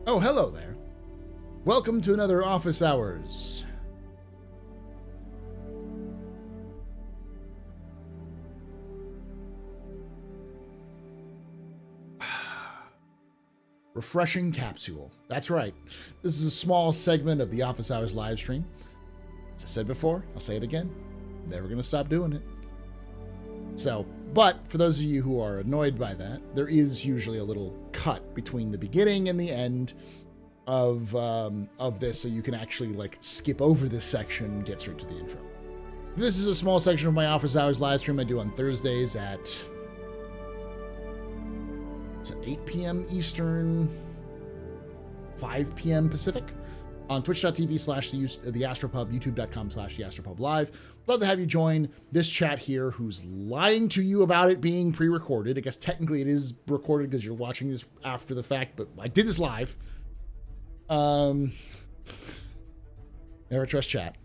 Oh, hello there. Welcome to another Office Hours. Refreshing capsule. That's right. This is a small segment of the Office Hours live stream. As I said before, I'll say it again. Never going to stop doing it. So, but for those of you who are annoyed by that, there is usually a little cut between the beginning and the end of this, so you can actually like skip over this section and get straight to the intro. This is a small section of my Office Hours live stream I do on Thursdays at 8 p.m. Eastern, 5 p.m. Pacific, on twitch.tv/theastropub, youtube.com/theastropublive. Love to have you join this chat here who's lying to you about it being pre-recorded. I guess technically it is recorded because you're watching this after the fact, but I did this live. Never trust chat.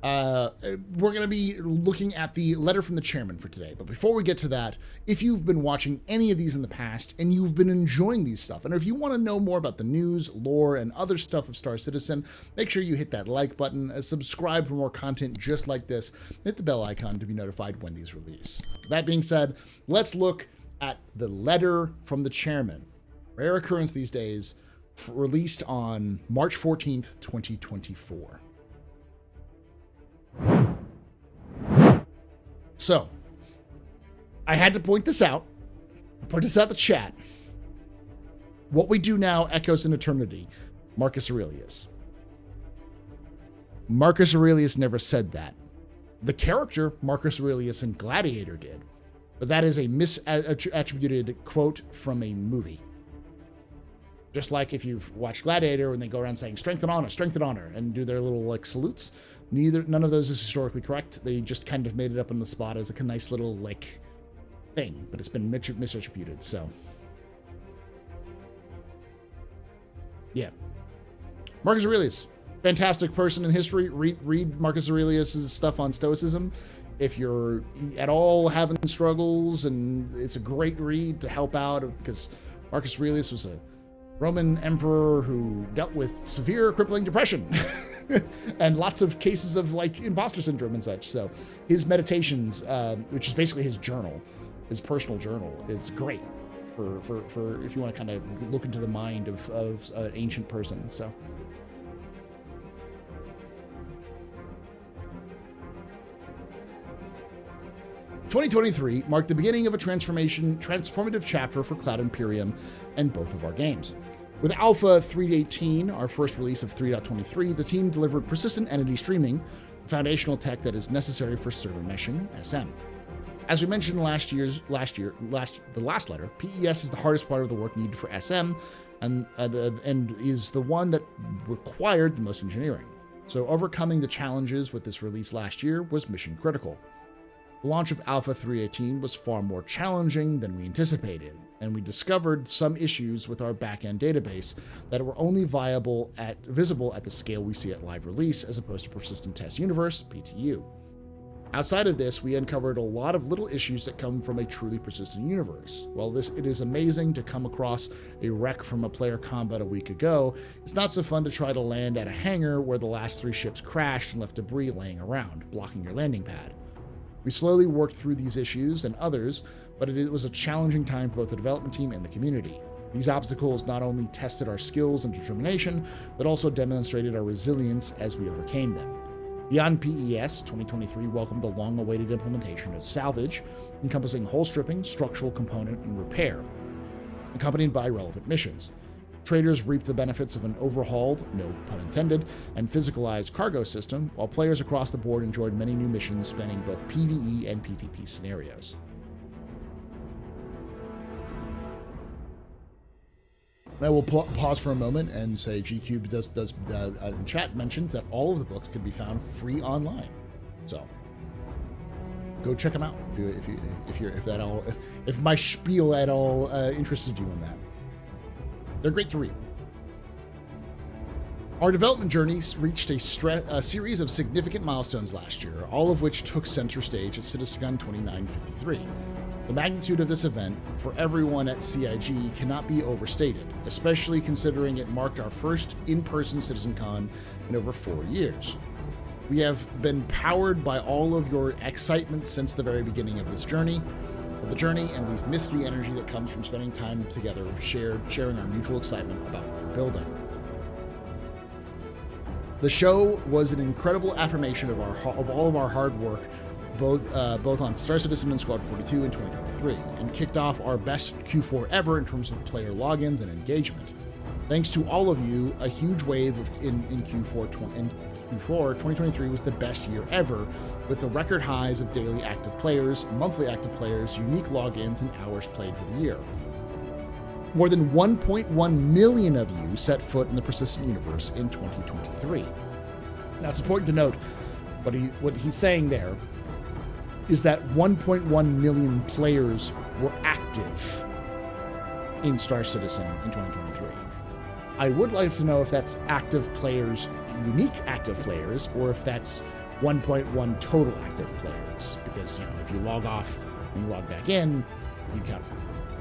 We're going to be looking at the letter from the chairman for today. But before we get to that, if you've been watching any of these in the past and you've been enjoying these stuff, and if you want to know more about the news, lore, and other stuff of Star Citizen, make sure you hit that like button, subscribe for more content just like this, hit the bell icon to be notified when these release. That being said, let's look at the letter from the chairman. Rare occurrence these days, released on March 14th, 2024. So, I had to point this out. Point this out the chat. What we do now echoes in eternity. Marcus Aurelius. Marcus Aurelius never said that. The character Marcus Aurelius in Gladiator did, but that is a misattributed quote from a movie. Just like if you've watched Gladiator when they go around saying strength and honor, and do their little like salutes. None of those is historically correct. They just kind of made it up on the spot as a nice little like thing, but it's been misattributed. So, yeah, Marcus Aurelius, fantastic person in history. Read Marcus Aurelius's stuff on Stoicism if you're at all having struggles, and it's a great read to help out because Marcus Aurelius was a Roman emperor who dealt with severe crippling depression and lots of cases of like imposter syndrome and such. So his meditations, which is basically his journal, his personal journal, is great for if you want to kind of look into the mind of an ancient person. So. "2023 marked the beginning of a transformative chapter for Cloud Imperium and both of our games. With Alpha 3.18, our first release of 3.23, the team delivered persistent entity streaming, the foundational tech that is necessary for server meshing, SM. As we mentioned in the last letter, PES is the hardest part of the work needed for SM, and is the one that required the most engineering. So overcoming the challenges with this release last year was mission critical. The launch of Alpha 3.18 was far more challenging than we anticipated, and we discovered some issues with our backend database that were only visible at the scale we see at live release as opposed to Persistent Test Universe, PTU. Outside of this, we uncovered a lot of little issues that come from a truly persistent universe. While it is amazing to come across a wreck from a player combat a week ago, it's not so fun to try to land at a hangar where the last 3 ships crashed and left debris laying around, blocking your landing pad. We slowly worked through these issues and others, but it was a challenging time for both the development team and the community. These obstacles not only tested our skills and determination, but also demonstrated our resilience as we overcame them. Beyond PES, 2023 welcomed the long-awaited implementation of salvage, encompassing hull stripping, structural component, and repair, accompanied by relevant missions. Traders reaped the benefits of an overhauled, no pun intended, and physicalized cargo system, while players across the board enjoyed many new missions spanning both PvE and PvP scenarios. I will pause for a moment and say GCube does in chat mentioned that all of the books can be found free online, so go check them out if my spiel at all interested you in that. They're great to read. Our development journey reached a series of significant milestones last year, all of which took center stage at CitizenCon 2953. The magnitude of this event for everyone at CIG cannot be overstated, especially considering it marked our first in-person CitizenCon in over 4 years. We have been powered by all of your excitement since the very beginning of the journey, and we've missed the energy that comes from spending time together, sharing our mutual excitement about what we're building. The show was an incredible affirmation of all of our hard work, both on Star Citizen and Squad 42 in 2023, and kicked off our best Q4 ever in terms of player logins and engagement. Thanks to all of you, a huge wave in Q4 2023 was the best year ever, with the record highs of daily active players, monthly active players, unique logins, and hours played for the year. More than 1.1 million of you set foot in the persistent universe in 2023. Now, it's important to note what he's saying there is that 1.1 million players were active in Star Citizen in 2023. I would like to know if that's active players, unique active players, or if that's 1.1 total active players. Because, if you log off and you log back in, you count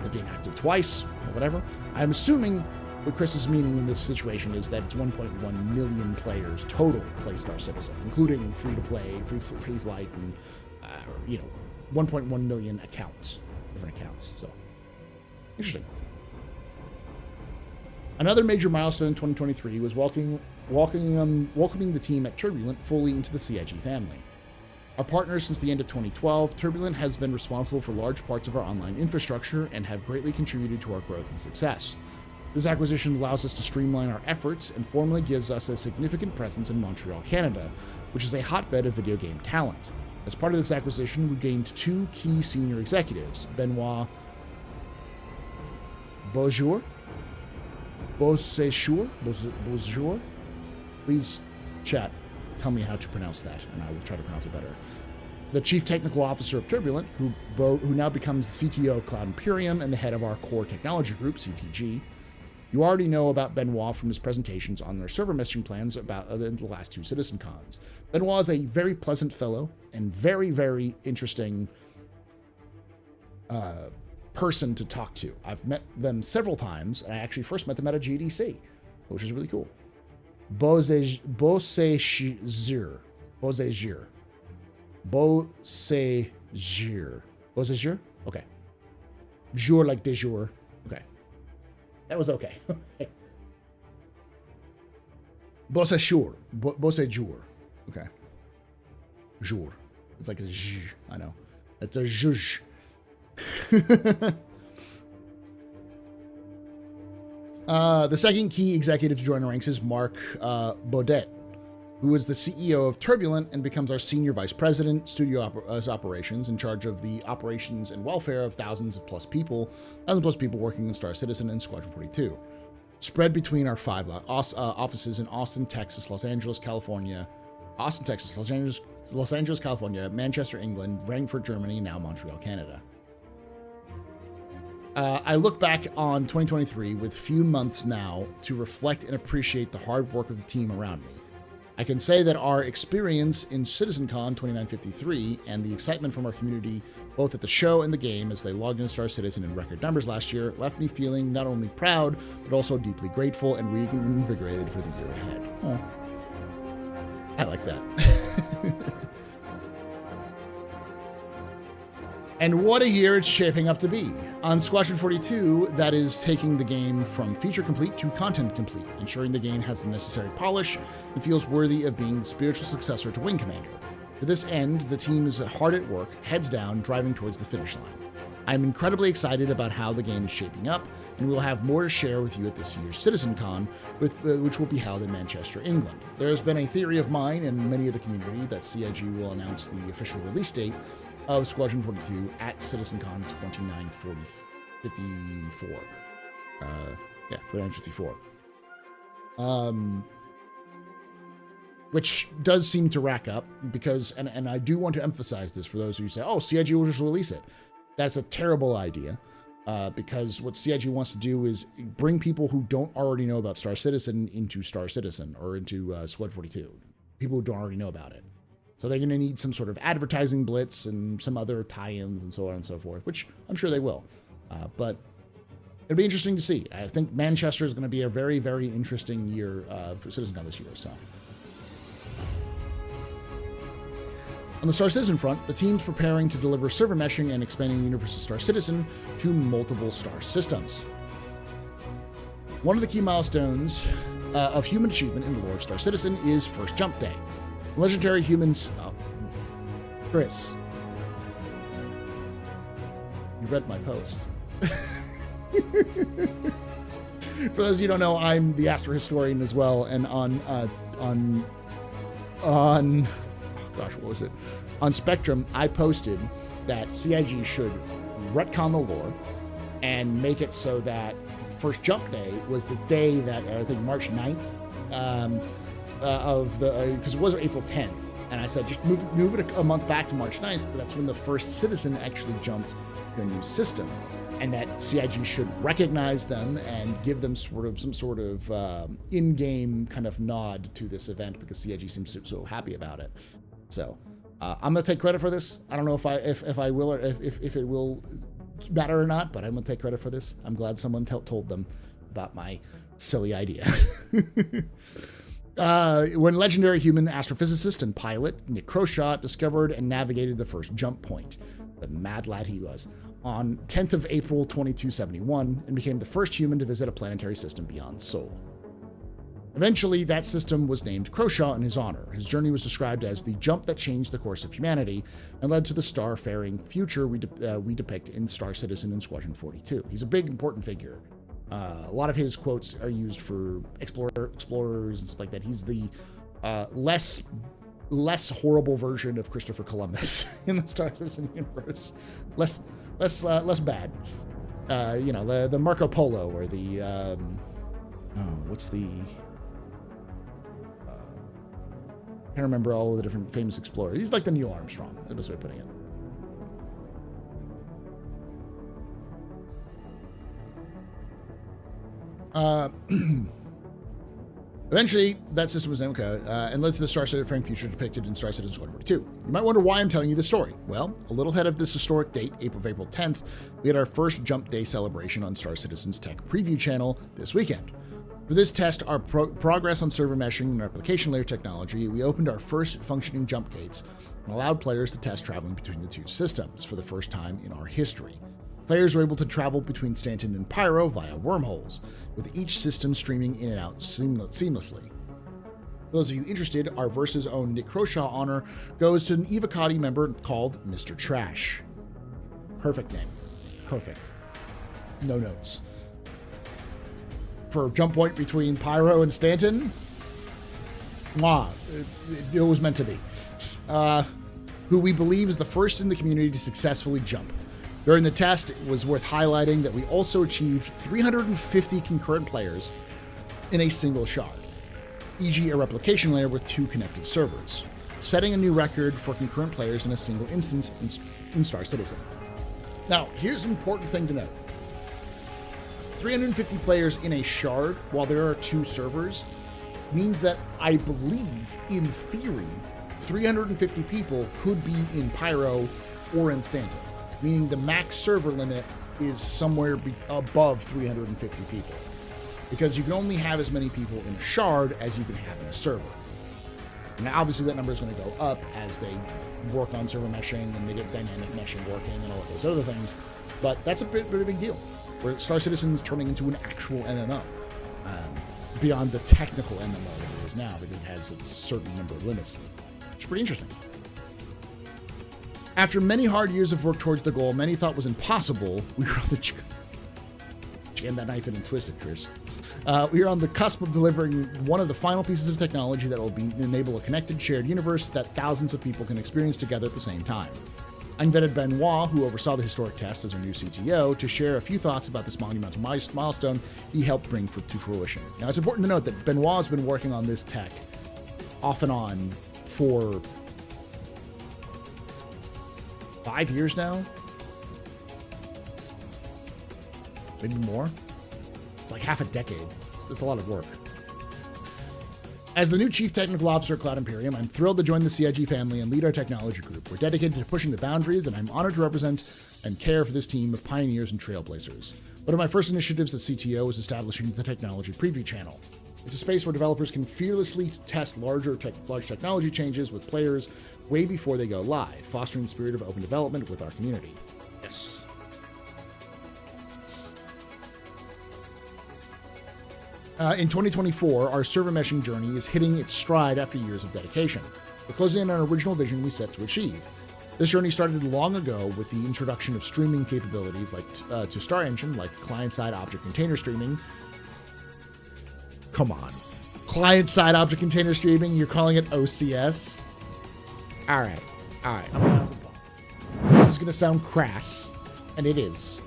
it being active twice or whatever. I'm assuming what Chris is meaning in this situation is that it's 1.1 million players total play Star Citizen, including free-to-play, free flight, and 1.1 million different accounts. So, interesting. Another major milestone in 2023 was welcoming the team at Turbulent fully into the CIG family. Our partners since the end of 2012, Turbulent has been responsible for large parts of our online infrastructure and have greatly contributed to our growth and success. This acquisition allows us to streamline our efforts and formally gives us a significant presence in Montreal, Canada, which is a hotbed of video game talent. As part of this acquisition, we gained 2 key senior executives, Benoit Beaujour. Please, chat, tell me how to pronounce that, and I will try to pronounce it better. The Chief Technical Officer of Turbulent, who now becomes the CTO of Cloud Imperium and the head of our core technology group, CTG. You already know about Benoit from his presentations on their server messaging plans about the last 2 CitizenCons. Benoit is a very pleasant fellow and very, very interesting person to talk to. I've met them several times, and I actually first met them at a GDC, which is really cool. Beauséjour. Okay. Jour like de jour. Okay. That was okay. Beauséjour. Okay. Jour. It's like a zh. I know. It's a zhuzh. The second key executive to join the ranks is Marc Baudet, who is the CEO of Turbulent and becomes our senior vice president, studio operations, in charge of the operations and welfare of thousands plus people working in Star Citizen and Squadron 42, spread between our 5 offices in Austin, Texas, Los Angeles, California, Manchester, England, Frankfurt, Germany, now Montreal, Canada. I look back on 2023 with few months now to reflect and appreciate the hard work of the team around me. I can say that our experience in CitizenCon 2953 and the excitement from our community, both at the show and the game as they logged into Star Citizen in record numbers last year, left me feeling not only proud, but also deeply grateful and reinvigorated for the year ahead. Oh, I like that. And what a year it's shaping up to be. On Squadron 42, that is taking the game from feature complete to content complete, ensuring the game has the necessary polish and feels worthy of being the spiritual successor to Wing Commander. To this end, the team is hard at work, heads down, driving towards the finish line. I'm incredibly excited about how the game is shaping up, and we'll have more to share with you at this year's CitizenCon, which will be held in Manchester, England. There has been a theory of mine and many of the community that CIG will announce the official release date of Squadron 42 at CitizenCon 2954. 2954. Which does seem to rack up because, and I do want to emphasize this for those who say, oh, CIG will just release it. That's a terrible idea because what CIG wants to do is bring people who don't already know about Star Citizen into Star Citizen or into Squad 42. People who don't already know about it. So they're going to need some sort of advertising blitz and some other tie-ins and so on and so forth, which I'm sure they will. But it'll be interesting to see. I think Manchester is going to be a very, very interesting year for CitizenCon this year. So, on the Star Citizen front, the team's preparing to deliver server meshing and expanding the universe of Star Citizen to multiple star systems. One of the key milestones of human achievement in the lore of Star Citizen is First Jump Day. Legendary humans... Chris. You read my post. For those of you who don't know, I'm the Astro historian as well, and on gosh, what was it? On Spectrum, I posted that CIG should retcon the lore and make it so that First Jump Day was the day that, I think, March 9th, because it was April 10th. And I said, just move it a month back to March 9th. That's when the first citizen actually jumped to a new system. And that CIG should recognize them and give them some sort of in-game kind of nod to this event, because CIG seems so happy about it. So I'm gonna take credit for this. I don't know if I will, or if it will matter or not, but I'm gonna take credit for this. I'm glad someone told them about my silly idea. When legendary human astrophysicist and pilot Nick Croshaw discovered and navigated the first jump point, the mad lad he was, on 10th of April 2271, and became the first human to visit a planetary system beyond Sol. Eventually, that system was named Croshaw in his honor. His journey was described as the jump that changed the course of humanity and led to the star-faring future we depict in Star Citizen and Squadron 42. He's a big, important figure. A lot of his quotes are used for explorers and stuff like that. He's the less horrible version of Christopher Columbus in the Star Citizen universe. Less bad. The Marco Polo, or the what's the I can't remember all of the different famous explorers. He's like the Neil Armstrong, the best way of putting it. Eventually, that system was named and led to the Star Citizen future depicted in Star Citizen Star 42. You might wonder why I'm telling you this story. Well, a little ahead of this historic date, April 10th, we had our first Jump Day celebration on Star Citizen's Tech Preview channel this weekend. For this test, our progress on server meshing and replication layer technology, we opened our first functioning jump gates and allowed players to test traveling between the two systems for the first time in our history. Players were able to travel between Stanton and Pyro via wormholes, with each system streaming in and out seamlessly. For those of you interested, our Versus' own Nick Croshaw honor goes to an Evocati member called Mr. Trash. Perfect name. Perfect. No notes. For jump point between Pyro and Stanton, it was meant to be. Who we believe is the first in the community to successfully jump. During the test, it was worth highlighting that we also achieved 350 concurrent players in a single shard, e.g. a replication layer with 2 connected servers, setting a new record for concurrent players in a single instance in Star Citizen. Now, here's an important thing to note. 350 players in a shard, while there are 2 servers, means that I believe, in theory, 350 people could be in Pyro or in Stanton, meaning the max server limit is somewhere above 350 people, because you can only have as many people in a shard as you can have in a server. Now, obviously, that number is going to go up as they work on server meshing and they get dynamic meshing working and all of those other things, but that's a pretty big deal, where Star Citizen is turning into an actual MMO, beyond the technical MMO that it is now, because it has a certain number of limits. It's pretty interesting. After many hard years of work towards the goal many thought was impossible, we were on the... Jam that knife in and twist it, Chris. We are on the cusp of delivering one of the final pieces of technology that will enable a connected, shared universe that thousands of people can experience together at the same time. I invited Benoit, who oversaw the historic test as our new CTO, to share a few thoughts about this monumental milestone he helped bring to fruition. Now, it's important to note that Benoit has been working on this tech off and on for 5 years now? Maybe more? It's like half a decade. It's a lot of work. As the new Chief Technical Officer at Cloud Imperium, I'm thrilled to join the CIG family and lead our technology group. We're dedicated to pushing the boundaries, and I'm honored to represent and care for this team of pioneers and trailblazers. One of my first initiatives as CTO was establishing the Technology Preview Channel. It's a space where developers can fearlessly test large technology changes with players way before they go live, fostering the spirit of open development with our community. Yes. In 2024, our server meshing journey is hitting its stride after years of dedication. We're closing in on our original vision we set to achieve. This journey started long ago with the introduction of streaming capabilities to Star Engine, like client-side object container streaming. Come on. Client-side object container streaming, you're calling it OCS? All right. I'm gonna have the ball. This is gonna sound crass, and it is,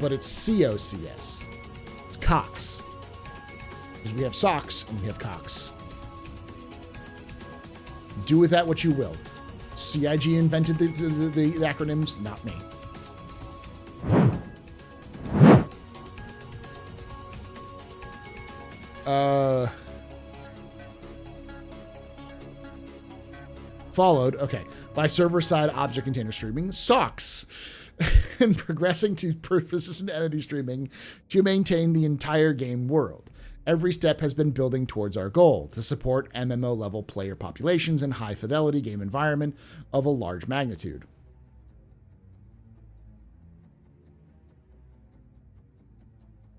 but it's COCS. It's Cox. Because we have socks and we have cocks. Do with that what you will. CIG invented the acronyms, not me. Followed, okay, by server-side object container streaming, socks, and progressing to persistent entity streaming to maintain the entire game world. Every step has been building towards our goal to support MMO-level player populations and high-fidelity game environment of a large magnitude.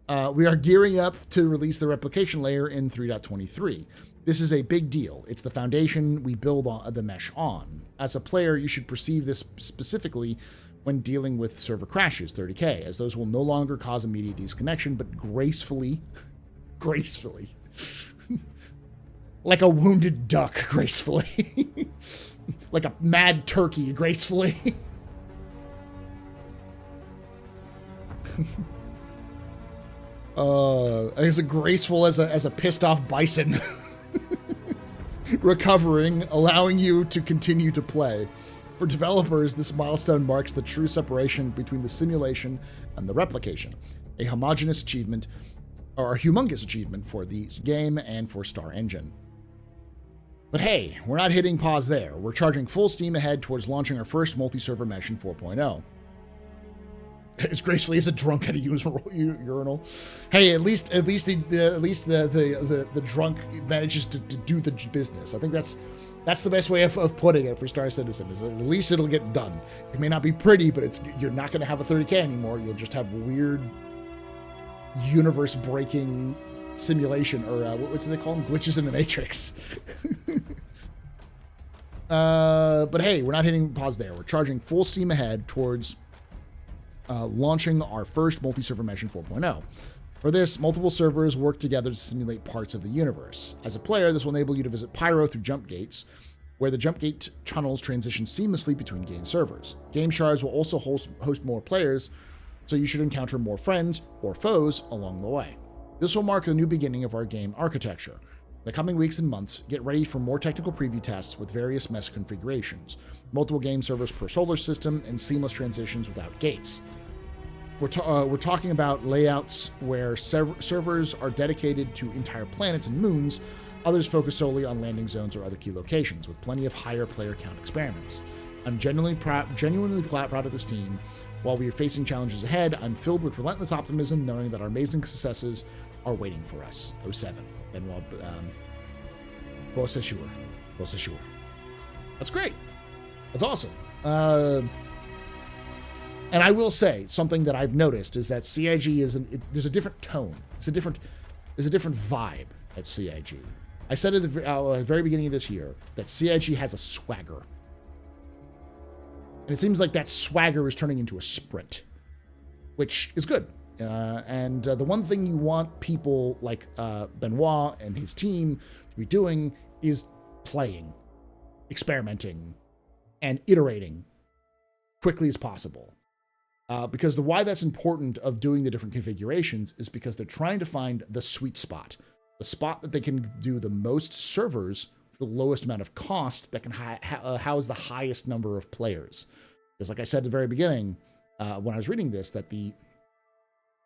We are gearing up to release the replication layer in 3.23. This is a big deal. It's the foundation we build the mesh on. As a player, you should perceive this specifically when dealing with server crashes, 30K, as those will no longer cause immediate disconnection, but gracefully, like a wounded duck, gracefully, like a mad turkey, gracefully. As graceful as a pissed off bison. Recovering, allowing you to continue to play. For developers, this milestone marks the true separation between the simulation and the replication, a humongous achievement for the game and for Star Engine. But hey, we're not hitting pause there. We're charging full steam ahead towards launching our first multi-server mesh in 4.0. As gracefully as a drunk at a urinal. Hey, at least the drunk manages to do the business. I think that's the best way of putting it for Star Citizen. Is at least it'll get done. It may not be pretty, but you're not going to have a 30K anymore. You'll just have weird universe-breaking simulation, or what do they call them? Glitches in the Matrix. But hey, we're not hitting pause there. We're charging full steam ahead towards launching our first multi-server mesh in 4.0. For this, multiple servers work together to simulate parts of the universe. As a player, this will enable you to visit Pyro through jump gates, where the jump gate tunnels transition seamlessly between game servers. Game shards will also host more players, so you should encounter more friends or foes along the way. This will mark the new beginning of our game architecture. In the coming weeks and months, get ready for more technical preview tests with various mesh configurations, multiple game servers per solar system, and seamless transitions without gates. We're talking about layouts where servers are dedicated to entire planets and moons, others focus solely on landing zones or other key locations, with plenty of higher player count experiments. I'm genuinely proud of this team. While we are facing challenges ahead, I'm filled with relentless optimism, knowing that our amazing successes are waiting for us. 07. Benoit, Beausejour. That's great. That's awesome. And I will say, something that I've noticed is that CIG there's a different tone. There's a different vibe at CIG. I said at the very beginning of this year that CIG has a swagger. And it seems like that swagger is turning into a sprint, which is good. And the one thing you want people like Benoit and his team to be doing is playing, experimenting, and iterating quickly as possible. Because the why that's important of doing the different configurations is because they're trying to find the sweet spot, the spot that they can do the most servers for the lowest amount of cost that can house the highest number of players. Because like I said at the very beginning, when I was reading this, that the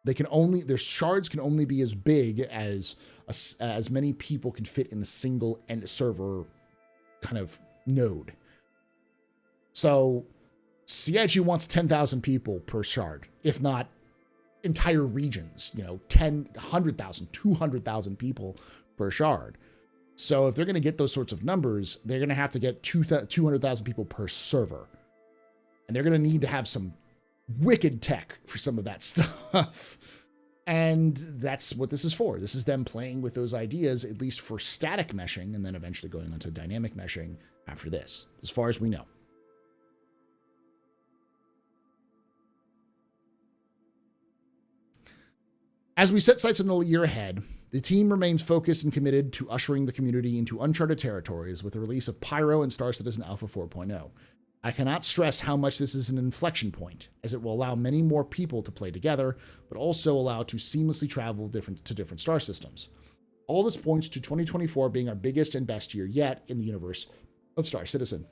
their shards can only be as big as many people can fit in a single end server kind of node. So CIG wants 10,000 people per shard, if not entire regions, 10, 100,000, 200,000 people per shard. So if they're going to get those sorts of numbers, they're going to have to get 200,000 people per server. And they're going to need to have some wicked tech for some of that stuff. And that's what this is for. This is them playing with those ideas, at least for static meshing, and then eventually going on to dynamic meshing after this, as far as we know. As we set sights on the year ahead, the team remains focused and committed to ushering the community into uncharted territories with the release of Pyro and Star Citizen Alpha 4.0. I cannot stress how much this is an inflection point, as it will allow many more people to play together, but also allow to seamlessly travel to different star systems. All this points to 2024 being our biggest and best year yet in the universe of Star Citizen.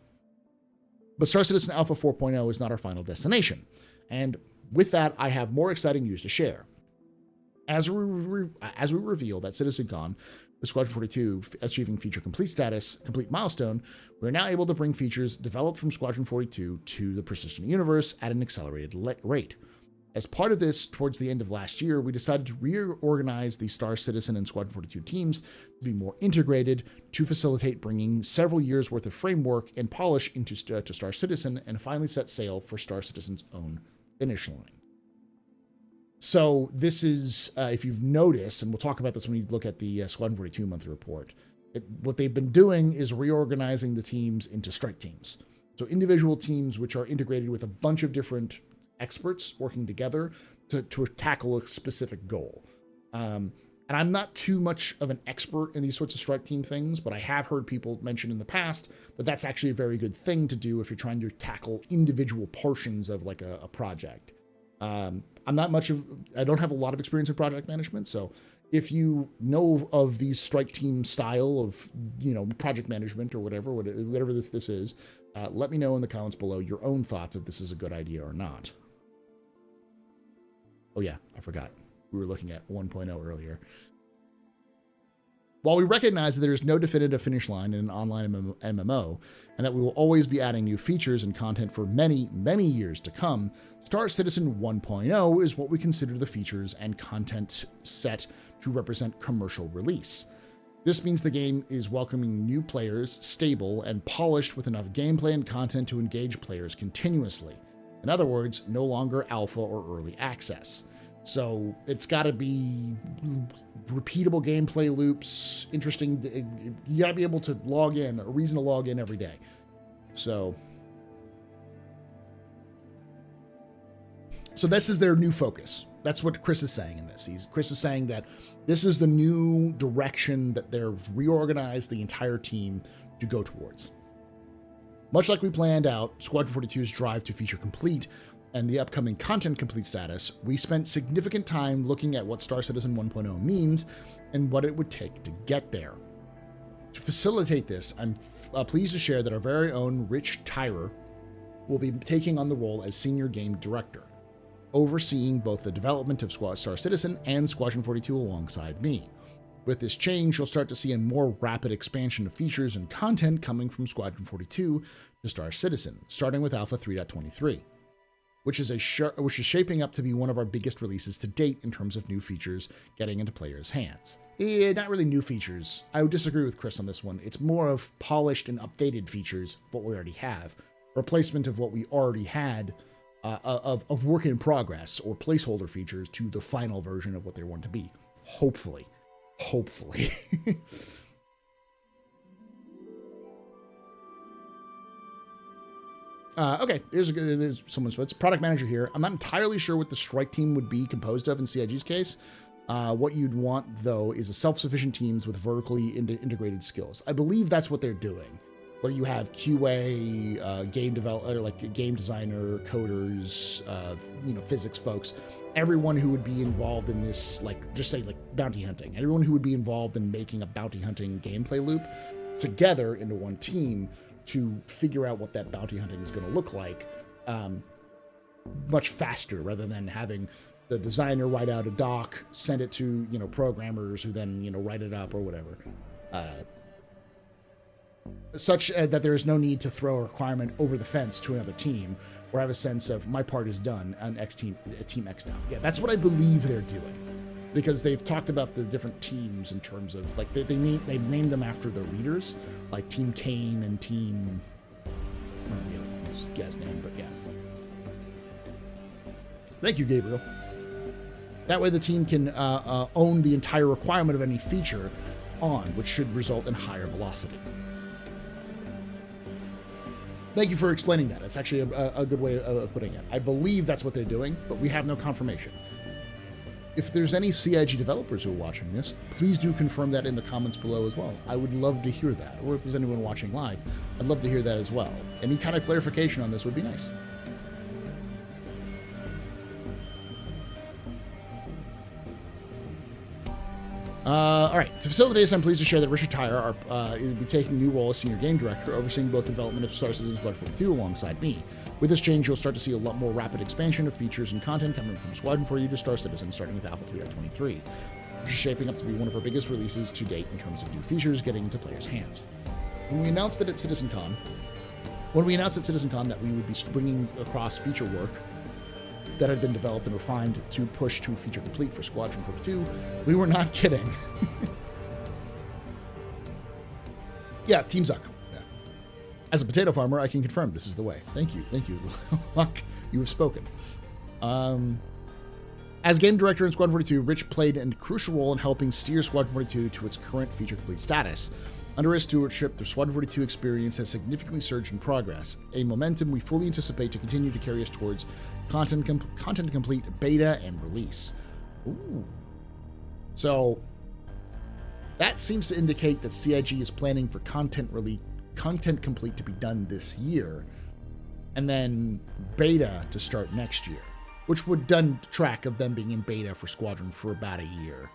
But Star Citizen Alpha 4.0 is not our final destination, and with that, I have more exciting news to share. As we reveal that CitizenCon, with Squadron 42 achieving feature complete milestone, we're now able to bring features developed from Squadron 42 to the persistent universe at an accelerated rate. As part of this, towards the end of last year, we decided to reorganize the Star Citizen and Squadron 42 teams to be more integrated to facilitate bringing several years' worth of framework and polish to Star Citizen and finally set sail for Star Citizen's own finish line. So this is, if you've noticed, and we'll talk about this when you look at the Squadron 42 monthly report, what they've been doing is reorganizing the teams into strike teams. So individual teams which are integrated with a bunch of different experts working together to tackle a specific goal. And I'm not too much of an expert in these sorts of strike team things, but I have heard people mention in the past that that's actually a very good thing to do if you're trying to tackle individual portions of like a project. I don't have a lot of experience in project management, so if you know of these strike team style of, project management or whatever this is, let me know in the comments below your own thoughts if this is a good idea or not. Oh yeah, I forgot. We were looking at 1.0 earlier. While we recognize that there is no definitive finish line in an online MMO, and that we will always be adding new features and content for many, many years to come, Star Citizen 1.0 is what we consider the features and content set to represent commercial release. This means the game is welcoming new players, stable, and polished with enough gameplay and content to engage players continuously. In other words, no longer alpha or early access. So it's got to be repeatable gameplay loops, interesting. You got to be able to log in, a reason to log in every day. So this is their new focus. That's what Chris is saying in this. Chris is saying that this is the new direction that they're reorganized the entire team to go towards. Much like we planned out Squadron 42's drive to feature complete and the upcoming content complete status, we spent significant time looking at what Star Citizen 1.0 means and what it would take to get there. To facilitate this, I'm pleased to share that our very own Rich Tyrer will be taking on the role as Senior Game Director, overseeing both the development of Star Citizen and Squadron 42 alongside me. With this change, you'll start to see a more rapid expansion of features and content coming from Squadron 42 to Star Citizen, starting with Alpha 3.23. Which is shaping up to be one of our biggest releases to date in terms of new features getting into players' hands. Not really new features. I would disagree with Chris on this one. It's more of polished and updated features of what we already have. Replacement of what we already had of work in progress or placeholder features to the final version of what they want to be. Hopefully. Hopefully. Okay, there's someone's product manager here. I'm not entirely sure what the strike team would be composed of in CIG's case. What you'd want, though, is a self-sufficient teams with vertically integrated skills. I believe that's what they're doing, where you have QA, game developer, like game designer, coders, physics folks, everyone who would be involved in this, just say bounty hunting, everyone who would be involved in making a bounty hunting gameplay loop together into one team to figure out what that bounty hunting is going to look like much faster, rather than having the designer write out a doc, send it to, programmers who then, write it up or whatever. Such that there is no need to throw a requirement over the fence to another team or have a sense of my part is done on team X now. Yeah, that's what I believe they're doing, because they've talked about the different teams in terms of like they named them after their leaders, like Team Kane and Team, I don't know this guy's name, but yeah. Thank you, Gabriel. That way the team can own the entire requirement of any feature which should result in higher velocity. Thank you for explaining that. It's actually a good way of putting it. I believe that's what they're doing, but we have no confirmation. If there's any CIG developers who are watching this, please do confirm that in the comments below as well. I would love to hear that. Or if there's anyone watching live, I'd love to hear that as well. Any kind of clarification on this would be nice. All right, to facilitate this, I'm pleased to share that Richard Tyler will be taking a new role as Senior Game Director, overseeing both the development of Star Citizen Squadron 42 alongside me. With this change, you'll start to see a lot more rapid expansion of features and content coming from Squadron 42 to Star Citizen, starting with Alpha 3.23, which is shaping up to be one of our biggest releases to date in terms of new features getting into players' hands. When we announced at CitizenCon that we would be bringing across feature work that had been developed and refined to push to feature complete for Squadron 42, we were not kidding. Yeah, Team Zuck. Yeah. As a potato farmer, I can confirm this is the way. Thank you. Luck, you have spoken. As game director in Squadron 42, Rich played a crucial role in helping steer Squadron 42 to its current feature complete status. Under his stewardship, the Squadron 42 experience has significantly surged in progress, a momentum we fully anticipate to continue to carry us towards content complete beta and release. Ooh. So that seems to indicate that CIG is planning for content complete to be done this year, and then beta to start next year, which would done track of them being in beta for Squadron for about a year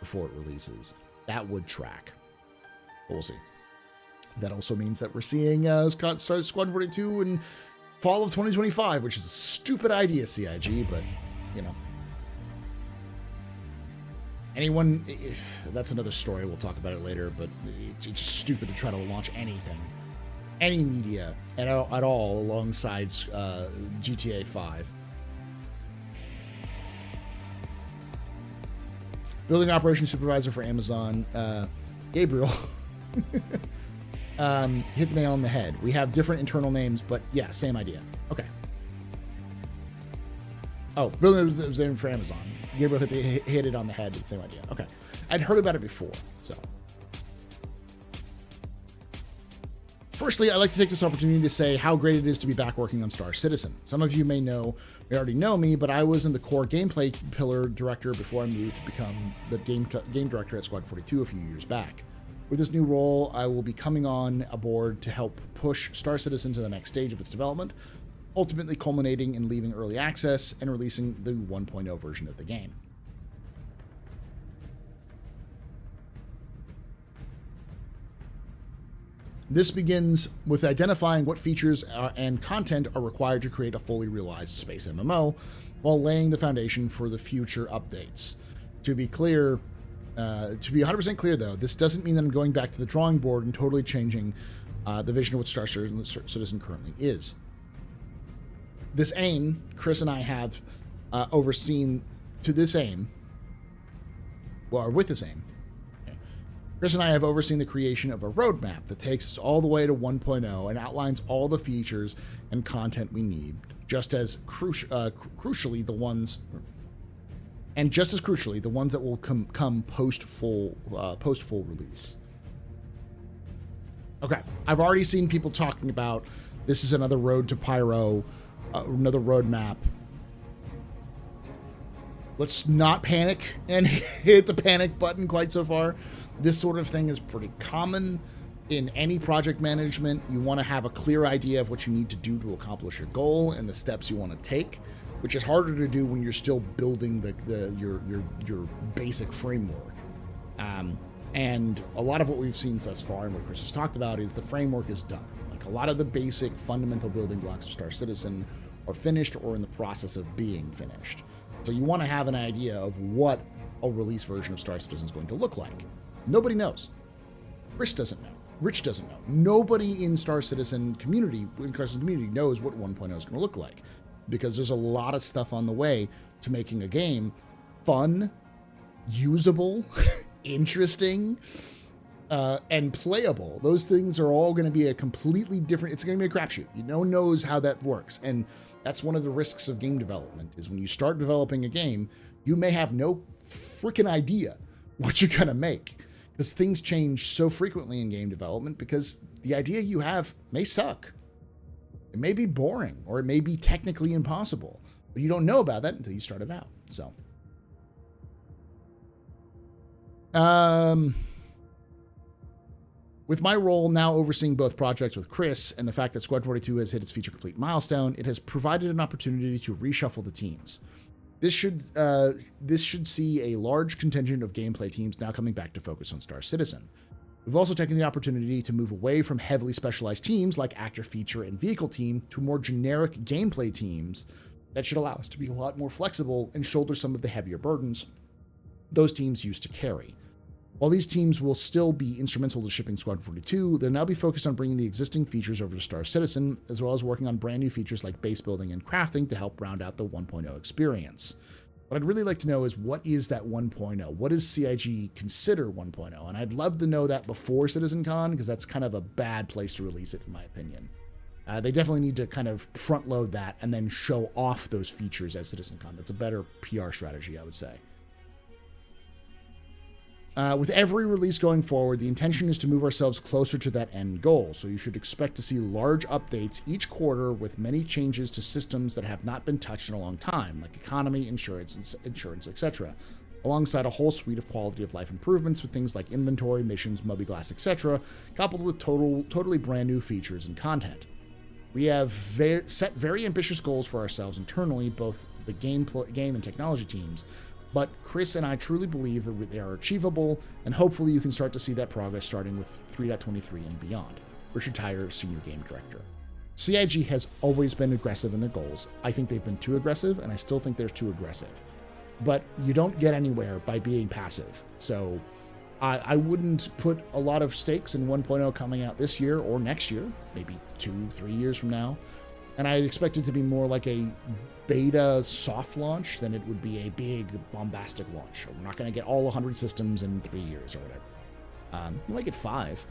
before it releases. That would track. We'll see. That also means that we're seeing start Squadron 42 in fall of 2025, which is a stupid idea, CIG, but, that's another story. We'll talk about it later, but it's just stupid to try to launch anything, any media at all alongside GTA 5. Building operations supervisor for Amazon, Gabriel. Hit the nail on the head. We have different internal names, but yeah, same idea. Okay. Oh, building was named for Amazon. Gabriel hit it on the head. Same idea. Okay. I'd heard about it before, so. Firstly, I'd like to take this opportunity to say how great it is to be back working on Star Citizen. Some of you may already know me, but I was in the core gameplay pillar director before I moved to become the game director at Squad 42 a few years back. With this new role, I will be coming on aboard to help push Star Citizen to the next stage of its development, ultimately culminating in leaving early access and releasing the 1.0 version of the game. This begins with identifying what features and content are required to create a fully realized space MMO, while laying the foundation for the future updates. To be 100% clear, though, this doesn't mean that I'm going back to the drawing board and totally changing the vision of what Star Citizen currently is. This aim, Chris and I have overseen to this aim, with this aim, Chris and I have overseen the creation of a roadmap that takes us all the way to 1.0 and outlines all the features and content we need, just as crucially the ones that will come post full release. Okay, I've already seen people talking about this is another road to Pyro, another roadmap. Let's not panic and hit the panic button quite so far. This sort of thing is pretty common in any project management. You want to have a clear idea of what you need to do to accomplish your goal and the steps you want to take, which is harder to do when you're still building your basic framework. And a lot of what we've seen thus far and what Chris has talked about is the framework is done. Like a lot of the basic fundamental building blocks of Star Citizen are finished or in the process of being finished. So you want to have an idea of what a release version of Star Citizen is going to look like. Nobody knows. Chris doesn't know. Rich doesn't know. Nobody in Star Citizen community, knows what 1.0 is going to look like, because there's a lot of stuff on the way to making a game fun, usable, interesting, and playable. Those things are all going to be a completely different, it's going to be a crapshoot. No one knows how that works. And that's one of the risks of game development, is when you start developing a game, you may have no freaking idea what you're going to make, because things change so frequently in game development, because the idea you have may suck. It may be boring, or it may be technically impossible, but you don't know about that until you start it out. So, with my role now overseeing both projects with Chris, and the fact that Squad 42 has hit its feature complete milestone, it has provided an opportunity to reshuffle the teams. This should see a large contingent of gameplay teams now coming back to focus on Star Citizen. We've also taken the opportunity to move away from heavily specialized teams like actor, feature, and vehicle team to more generic gameplay teams that should allow us to be a lot more flexible and shoulder some of the heavier burdens those teams used to carry. While these teams will still be instrumental to shipping Squadron 42, they'll now be focused on bringing the existing features over to Star Citizen, as well as working on brand new features like base building and crafting to help round out the 1.0 experience. What I'd really like to know is, what is that 1.0? What does CIG consider 1.0? And I'd love to know that before CitizenCon, because that's kind of a bad place to release it, in my opinion. They definitely need to kind of front load that and then show off those features at CitizenCon. That's a better PR strategy, I would say. With every release going forward, the intention is to move ourselves closer to that end goal, so you should expect to see large updates each quarter with many changes to systems that have not been touched in a long time, like economy, insurance, etc., alongside a whole suite of quality of life improvements with things like inventory, missions, mobiGlass, etc., coupled with totally brand new features and content. We have set very ambitious goals for ourselves internally, both the game and technology teams, but Chris and I truly believe that they are achievable, and hopefully you can start to see that progress starting with 3.23 and beyond. Richard Tyler, Senior Game Director. CIG has always been aggressive in their goals. I think they've been too aggressive, and I still think they're too aggressive. But you don't get anywhere by being passive. So I wouldn't put a lot of stakes in 1.0 coming out this year or next year, maybe 2-3 years from now. And I expect it to be more like a beta soft launch than it would be a big bombastic launch. We're not going to get all 100 systems in 3 years or whatever. We might get 5.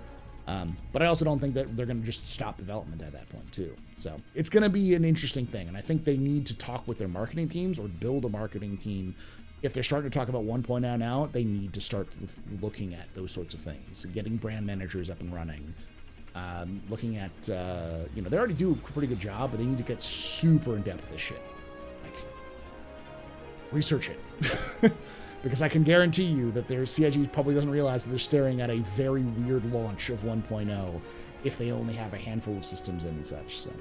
But I also don't think that they're going to just stop development at that point too. So it's going to be an interesting thing. And I think they need to talk with their marketing teams or build a marketing team. If they're starting to talk about 1.0 now, they need to start looking at those sorts of things, getting brand managers up and running. Looking at, they already do a pretty good job, but they need to get super in depth with this shit. Like, research it. Because I can guarantee you that their CIG probably doesn't realize that they're staring at a very weird launch of 1.0 if they only have a handful of systems in and such, so.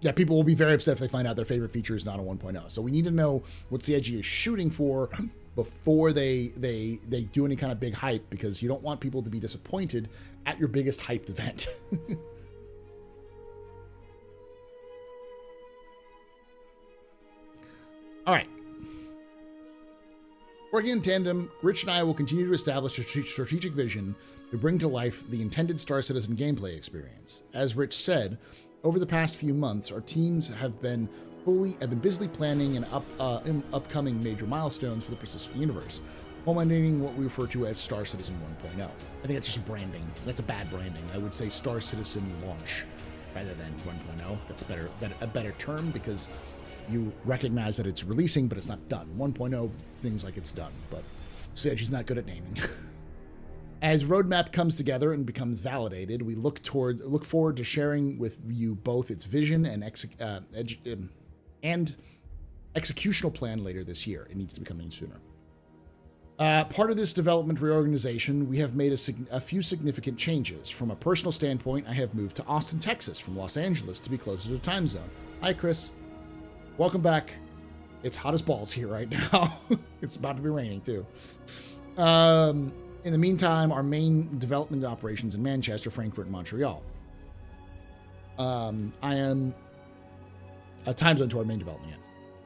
Yeah, people will be very upset if they find out their favorite feature is not a 1.0. So we need to know what CIG is shooting for before they do any kind of big hype, because you don't want people to be disappointed at your biggest hyped event. All right. Working in tandem, Rich and I will continue to establish a strategic vision to bring to life the intended Star Citizen gameplay experience. As Rich said, over the past few months, our teams have been busily planning and upcoming major milestones for the persistent universe, culminating what we refer to as Star Citizen 1.0. I think that's just branding. That's a bad branding. I would say Star Citizen launch rather than 1.0. That's a better term, because you recognize that it's releasing, but it's not done. 1.0 things like it's done, but CIG's not good at naming. As roadmap comes together and becomes validated, we look forward to sharing with you both its vision and executional plan later this year. It needs to be coming sooner. Part of this development reorganization, we have made a few significant changes. From a personal standpoint, I have moved to Austin, Texas from Los Angeles to be closer to the time zone. Hi, Chris. Welcome back. It's hot as balls here right now. It's about to be raining, too. In the meantime, our main development operations in Manchester, Frankfurt, and Montreal. I am time zone to our main development yet.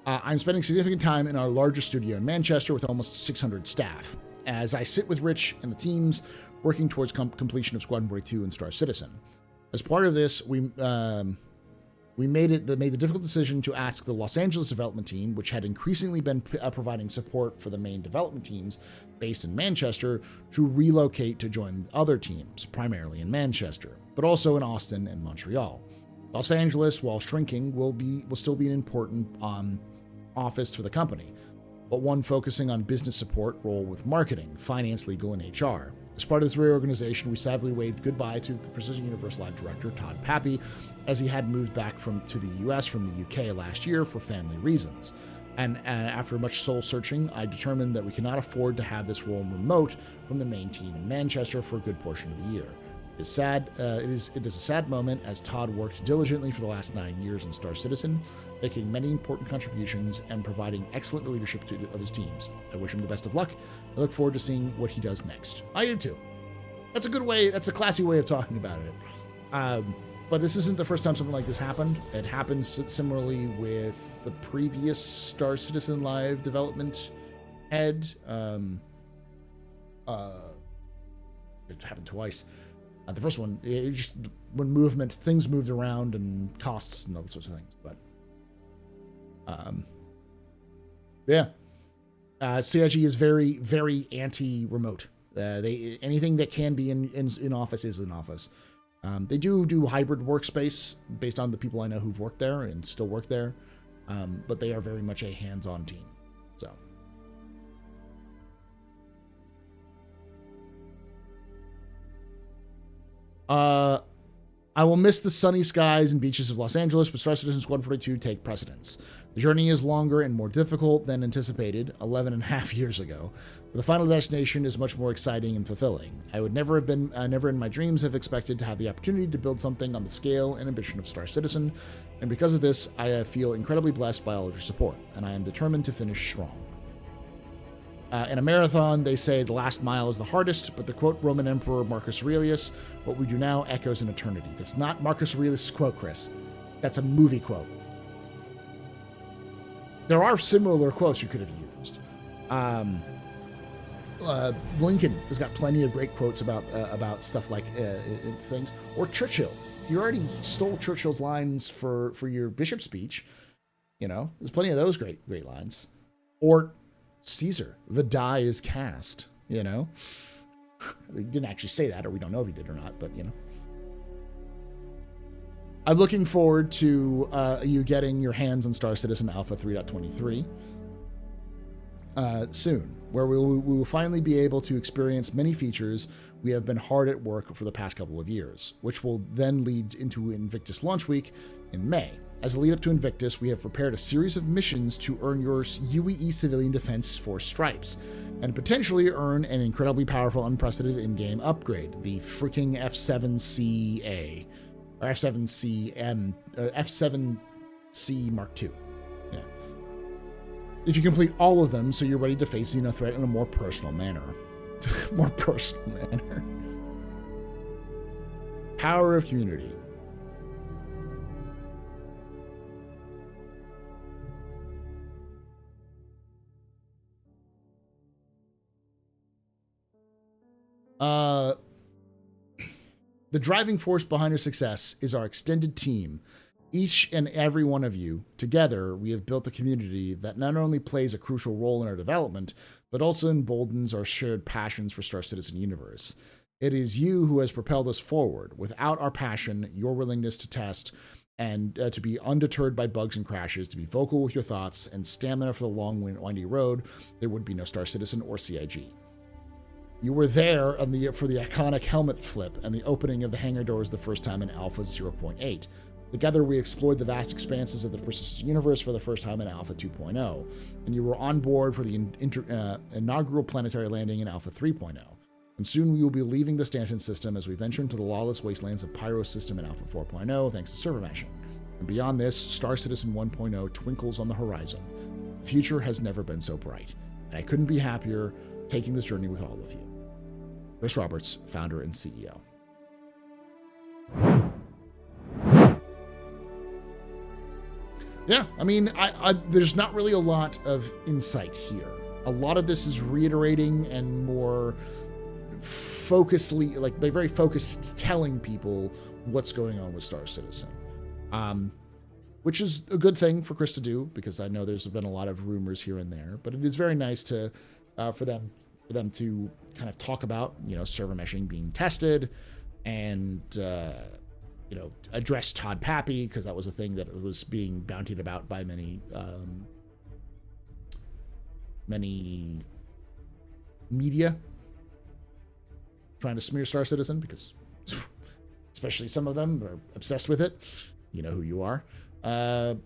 I'm spending significant time in our largest studio in Manchester with almost 600 staff, as I sit with Rich and the teams working towards completion of Squadron 42 and Star Citizen. As part of this, we made the difficult decision to ask the Los Angeles development team, which had increasingly been providing support for the main development teams based in Manchester, to relocate to join other teams, primarily in Manchester, but also in Austin and Montreal. Los Angeles, while shrinking, will still be an important office for the company, but one focusing on business support role with marketing, finance, legal, and HR. As part of this reorganization, we sadly waved goodbye to the Precision Universe Live director, Todd Pappy, as he had moved back to the US from the UK last year for family reasons. And after much soul searching, I determined that we cannot afford to have this role remote from the main team in Manchester for a good portion of the year. It is sad. It is a sad moment, as Todd worked diligently for the last 9 years in Star Citizen, making many important contributions and providing excellent leadership of his teams. I wish him the best of luck. I look forward to seeing what he does next. I do too. That's a good way. That's a classy way of talking about it. But this isn't the first time something like this happened. It happened similarly with the previous Star Citizen Live development head. It happened twice. The first one, it just when things moved around and costs and other sorts of things. But yeah, CIG is very, very anti-remote. Anything that can be in office is in office. They do hybrid workspace based on the people I know who've worked there and still work there, but they are very much a hands-on team. So. I will miss the sunny skies and beaches of Los Angeles, but Star Citizen Squadron 42 take precedence. The journey is longer and more difficult than anticipated 11 and a half years ago, but the final destination is much more exciting and fulfilling. I would never in my dreams have expected to have the opportunity to build something on the scale and ambition of Star Citizen, and because of this, I feel incredibly blessed by all of your support, and I am determined to finish strong. In a marathon, they say the last mile is the hardest, but the quote Roman Emperor Marcus Aurelius, what we do now echoes in eternity. That's not Marcus Aurelius' quote, Chris. That's a movie quote. There are similar quotes you could have used. Lincoln has got plenty of great quotes about stuff like things. Or Churchill. You already stole Churchill's lines for your bishop speech. You know, there's plenty of those great lines. Or Caesar, the die is cast, you know? He didn't actually say that, or we don't know if he did or not, but, you know. I'm looking forward to you getting your hands on Star Citizen Alpha 3.23 soon, where we will finally be able to experience many features we have been hard at work for the past couple of years, which will then lead into Invictus launch week in May. As a lead up to Invictus, we have prepared a series of missions to earn your UEE Civilian Defense Force stripes, and potentially earn an incredibly powerful, unprecedented in-game upgrade, the freaking F7CA, or F7C Mark II. Yeah. If you complete all of them, so you're ready to face Xeno threat in a more personal manner. More personal manner. Power of community. The driving force behind our success is our extended team. Each and every one of you, together, we have built a community that not only plays a crucial role in our development, but also emboldens our shared passions for Star Citizen Universe. It is you who has propelled us forward. Without our passion, your willingness to test, and to be undeterred by bugs and crashes, to be vocal with your thoughts, and stamina for the long, windy road, there would be no Star Citizen or CIG. You were there for the iconic helmet flip and the opening of the hangar doors the first time in Alpha 0.8. Together, we explored the vast expanses of the persistent universe for the first time in Alpha 2.0, and you were on board for the inaugural planetary landing in Alpha 3.0. And soon we will be leaving the Stanton system as we venture into the lawless wastelands of Pyro system in Alpha 4.0 thanks to server mashing. And beyond this, Star Citizen 1.0 twinkles on the horizon. The future has never been so bright, and I couldn't be happier taking this journey with all of you. Chris Roberts, founder and CEO. Yeah, I mean, there's not really a lot of insight here. A lot of this is reiterating and more focusedly, like very focused, telling people what's going on with Star Citizen, which is a good thing for Chris to do, because I know there's been a lot of rumors here and there. But it is very nice to for them to kind of talk about, server meshing being tested, and address Todd Pappy, because that was a thing that was being bountied about by many media trying to smear Star Citizen, because especially some of them are obsessed with it. You know who you are. And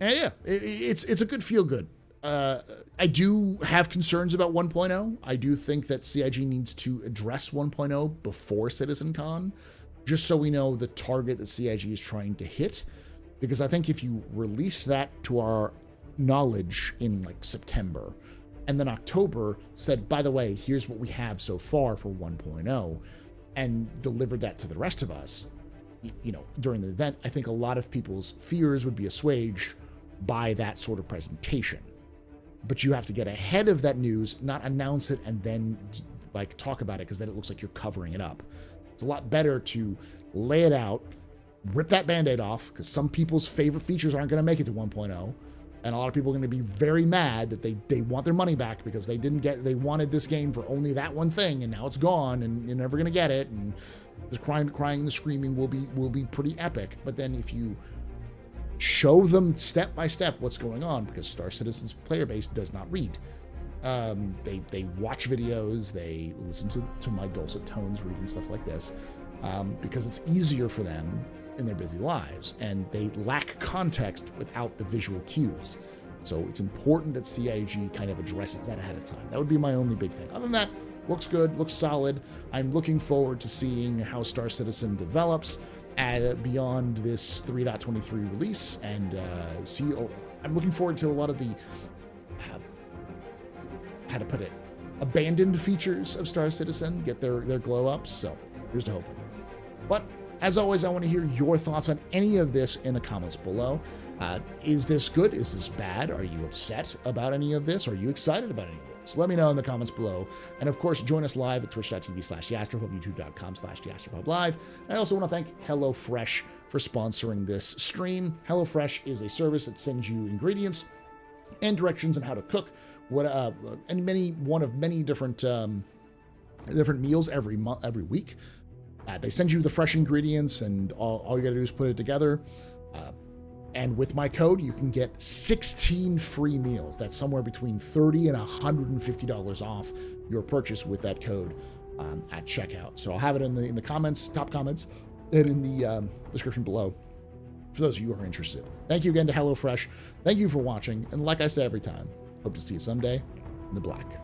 yeah, it's a good feel good. I do have concerns about 1.0. I do think that CIG needs to address 1.0 before CitizenCon, just so we know the target that CIG is trying to hit. Because I think if you release that to our knowledge in like September, and then October said, by the way, here's what we have so far for 1.0, and delivered that to the rest of us, during the event, I think a lot of people's fears would be assuaged by that sort of presentation. But you have to get ahead of that news, not announce it and then like talk about it, because then it looks like you're covering it up. It's a lot better to lay it out, rip that Band-Aid off, because some people's favorite features aren't going to make it to 1.0. And a lot of people are going to be very mad that they want their money back, because they wanted this game for only that one thing, and now it's gone, and you're never going to get it. And the crying and the screaming will be pretty epic. But then if you show them step by step what's going on, because Star Citizen's player base does not read. They watch videos, they listen to my dulcet tones reading stuff like this, because it's easier for them in their busy lives, and they lack context without the visual cues. So it's important that CIG kind of addresses that ahead of time. That would be my only big thing. Other than that, looks good, looks solid. I'm looking forward to seeing how Star Citizen develops beyond this 3.23 release, and I'm looking forward to a lot of the how to put it, abandoned features of Star Citizen get their glow ups. So here's to hoping. But as always, I want to hear your thoughts on any of this in the comments below. Is this good? Is this bad? Are you upset about any of this? Are you excited about any of this? Let me know in the comments below. And of course, join us live at twitch.tv/theastropub, youtube.com/theastropublive. I also want to thank HelloFresh for sponsoring this stream. HelloFresh is a service that sends you ingredients and directions on how to cook one of many different meals every week. They send you the fresh ingredients, and all you gotta do is put it together. And with my code, you can get 16 free meals. That's somewhere between $30 and $150 off your purchase with that code at checkout. So I'll have it in the comments, top comments, and in the description below for those of you who are interested. Thank you again to HelloFresh. Thank you for watching. And like I say every time, hope to see you someday in the black.